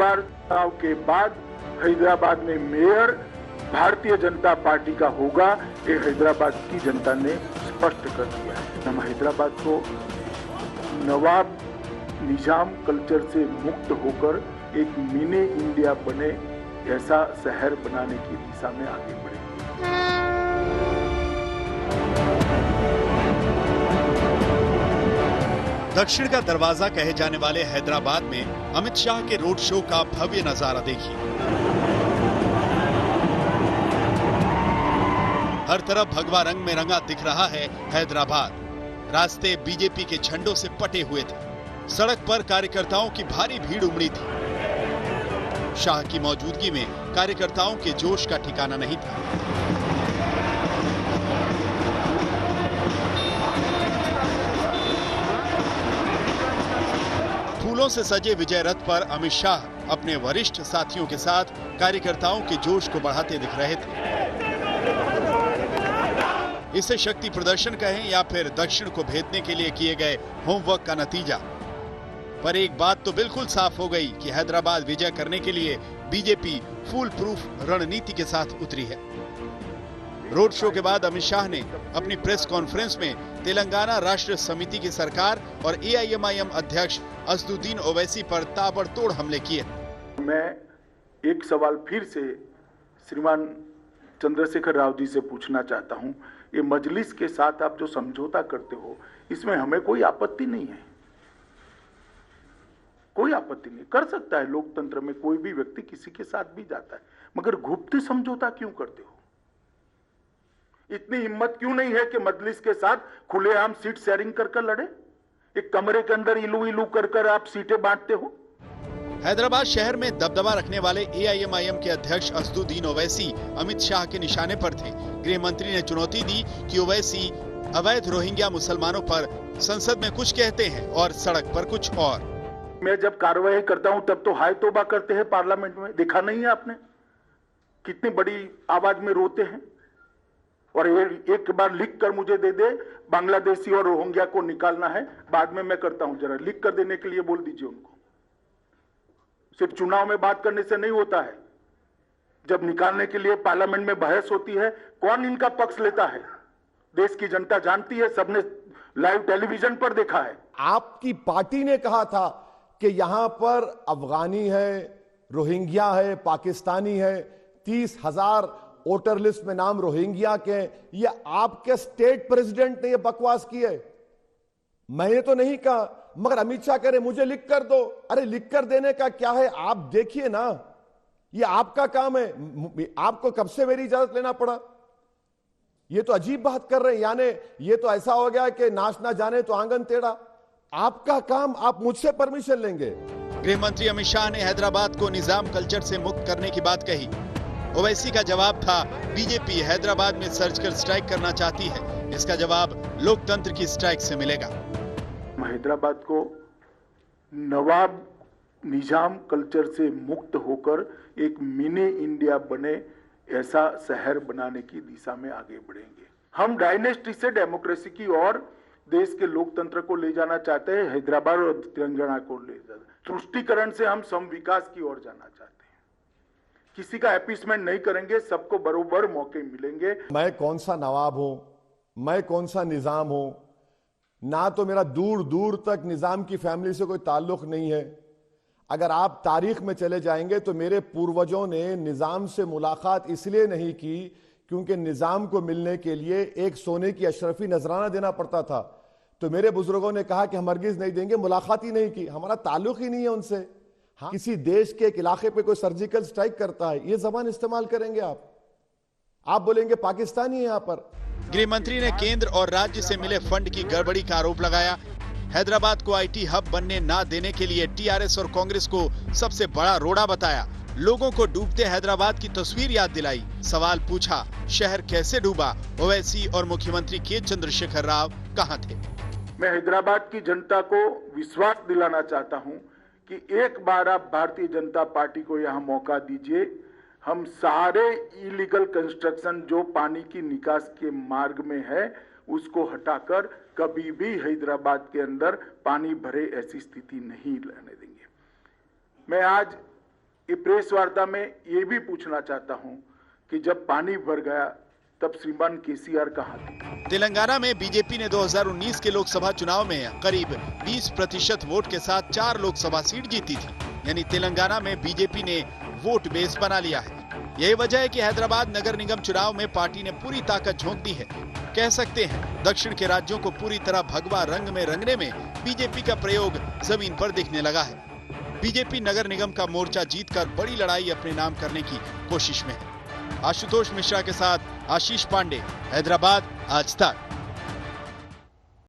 बार चुनाव के बाद हैदराबाद में मेयर भारतीय जनता पार्टी का होगा, ये हैदराबाद की जनता ने स्पष्ट कर दिया है। हम हैदराबाद को नवाब निजाम कल्चर से मुक्त होकर एक मिनी इंडिया बने ऐसा शहर बनाने की दिशा में आगे बढ़ेंगे। दक्षिण का दरवाजा कहे जाने वाले हैदराबाद में अमित शाह के रोड शो का भव्य नजारा देखिए। हर तरफ भगवा रंग में रंगा दिख रहा है हैदराबाद। रास्ते बीजेपी के झंडों से पटे हुए थे। सड़क पर कार्यकर्ताओं की भारी भीड़ उमड़ी थी। शाह की मौजूदगी में कार्यकर्ताओं के जोश का ठिकाना नहीं था। फूलों से सजे विजय रथ पर अमित शाह अपने वरिष्ठ साथियों के साथ कार्यकर्ताओं के जोश को बढ़ाते दिख रहे थे। इसे शक्ति प्रदर्शन कहें या फिर दक्षिण को भेदने के लिए किए गए होमवर्क का नतीजा, पर एक बात तो बिल्कुल साफ हो गई कि हैदराबाद विजय करने के लिए बीजेपी फुल प्रूफ रणनीति के साथ उतरी है। रोड शो के बाद अमित शाह ने अपनी प्रेस कॉन्फ्रेंस में तेलंगाना राष्ट्र समिति की सरकार और एआईएमआईएम अध्यक्ष असदुद्दीन ओवैसी पर ताबड़तोड़ हमले किए। मैं एक सवाल फिर से श्रीमान चंद्रशेखर राव जी से पूछना चाहता हूं, ये मजलिस के साथ आप जो समझौता करते हो, इसमें हमें कोई आपत्ति नहीं है। कोई आपत्ति नहीं, कर सकता है लोकतंत्र में कोई भी व्यक्ति किसी के साथ भी जाता है, मगर गुप्त समझौता क्यों करते हो? इतनी हिम्मत क्यों नहीं है कि मजलिस के साथ खुलेआम सीट शेयरिंग कर लड़े? एक कमरे के अंदर इलू इलू कर आप सीटें बांटते हो। हैदराबाद शहर में दबदबा रखने वाले एआईएमआईएम के अध्यक्ष असदुद्दीन ओवैसी अमित शाह के निशाने पर थे। गृह मंत्री ने चुनौती दी कि ओवैसी अवैध रोहिंग्या मुसलमानों पर संसद में कुछ कहते हैं और सड़क पर कुछ और। मैं जब कार्रवाई करता हूं तब तो हाय तौबा करते हैं पार्लियामेंट में, देखा नहीं है आपने? कितनी बड़ी आवाज में रोते हैं। और एक बार लिख कर मुझे दे दे, बांग्लादेशी और रोहिंग्या को निकालना है, बाद में मैं करता हूं, जरा लिख कर देने के लिए बोल दीजिए उनको। सिर्फ चुनाव में बात करने से नहीं होता है, जब निकालने के लिए पार्लियामेंट में बहस होती है, कौन इनका पक्ष लेता है? देश की जनता जानती है, सबने लाइव टेलीविजन पर देखा है। आपकी पार्टी ने कहा था कि यहां पर अफगानी है, रोहिंग्या है, पाकिस्तानी है, 30,000 वोटर लिस्ट में नाम रोहिंग्या के। ये आपके स्टेट प्रेसिडेंट ने ये बकवास की है, मैंने तो नहीं कहा। मगर अमित शाह कह रहे मुझे लिख कर दो। अरे लिख कर देने का क्या है, आप देखिए ना, ये आपका काम है। आपको कब से मेरी इजाजत लेना पड़ा? ये तो अजीब बात कर रहे हैं, यानी ये तो ऐसा हो गया कि नाच ना जाने तो आंगन टेढ़ा। आपका काम, आप मुझसे परमिशन लेंगे? गृह मंत्री अमित शाह ने हैदराबाद को निजाम कल्चर से मुक्त करने की बात कही। ओवैसी का जवाब था बीजेपी हैदराबाद में सर्जिकल स्ट्राइक करना चाहती है, इसका जवाब लोकतंत्र की स्ट्राइक से मिलेगा। हैदराबाद को नवाब निजाम कल्चर से मुक्त होकर एक मिनी इंडिया बने ऐसा शहर बनाने की दिशा में आगे बढ़ेंगे। हम डायनेस्टी से डेमोक्रेसी की ओर देश के लोकतंत्र को ले जाना चाहते हैं, हैदराबाद और तेलंगाना को ले जाना। तुष्टीकरण से हम सम विकास की ओर जाना चाहते हैं। किसी का अपीसमेंट नहीं करेंगे, सबको बरोबर मौके मिलेंगे। मैं कौन सा नवाब हूं, मैं कौन सा निजाम हूं? ना तो मेरा दूर दूर तक निजाम की फैमिली से कोई ताल्लुक नहीं है। अगर आप तारीख में चले जाएंगे तो मेरे पूर्वजों ने निजाम से मुलाकात इसलिए नहीं की क्योंकि निजाम को मिलने के लिए एक सोने की अशरफी नजराना देना पड़ता था। तो मेरे बुजुर्गों ने कहा कि हम हरगिज नहीं देंगे, मुलाकात ही नहीं की, हमारा ताल्लुक ही नहीं है उनसे। हाँ, किसी देश के एक इलाके पे कोई सर्जिकल स्ट्राइक करता है, ये जबान इस्तेमाल करेंगे आप बोलेंगे पाकिस्तानी है यहां पर। गृह मंत्री ने केंद्र और राज्य से मिले फंड की गड़बड़ी का आरोप लगाया। हैदराबाद को आईटी हब बनने ना देने के लिए टीआरएस और कांग्रेस को सबसे बड़ा रोड़ा बताया। लोगों को डूबते हैदराबाद की तस्वीर याद दिलाई। सवाल पूछा, शहर कैसे डूबा? ओवैसी और मुख्यमंत्री के चंद्रशेखर राव कहां थे? मैं हैदराबाद की जनता को विश्वास दिलाना चाहता हूं कि एक बार आप भारतीय जनता पार्टी को यहां मौका दीजिए। हम सारे इलीगल कंस्ट्रक्शन जो पानी की निकास के मार्ग में है उसको हटाकर कभी भी हैदराबाद के अंदर पानी भरे ऐसी स्थिति नहीं लाने देंगे। मैं आज ये प्रेस वार्ता में ये भी पूछना चाहता हूं कि जब पानी भर गया तब श्रीमान केसीआर कहां थे? तेलंगाना में बीजेपी ने 2019 के लोकसभा चुनाव में करीब 20% वोट के साथ 4 लोकसभा सीट जीती थी। यानी तेलंगाना में बीजेपी ने वोट बेस बना लिया है। यही वजह है कि हैदराबाद नगर निगम चुनाव में पार्टी ने पूरी ताकत झोंक दी है। कह सकते हैं दक्षिण के राज्यों को पूरी तरह भगवा रंग में रंगने में बीजेपी का प्रयोग जमीन पर दिखने लगा है। बीजेपी नगर निगम का मोर्चा जीतकर बड़ी लड़ाई अपने नाम करने की कोशिश में है। आशुतोष मिश्रा के साथ आशीष पांडे, हैदराबाद, आज तक।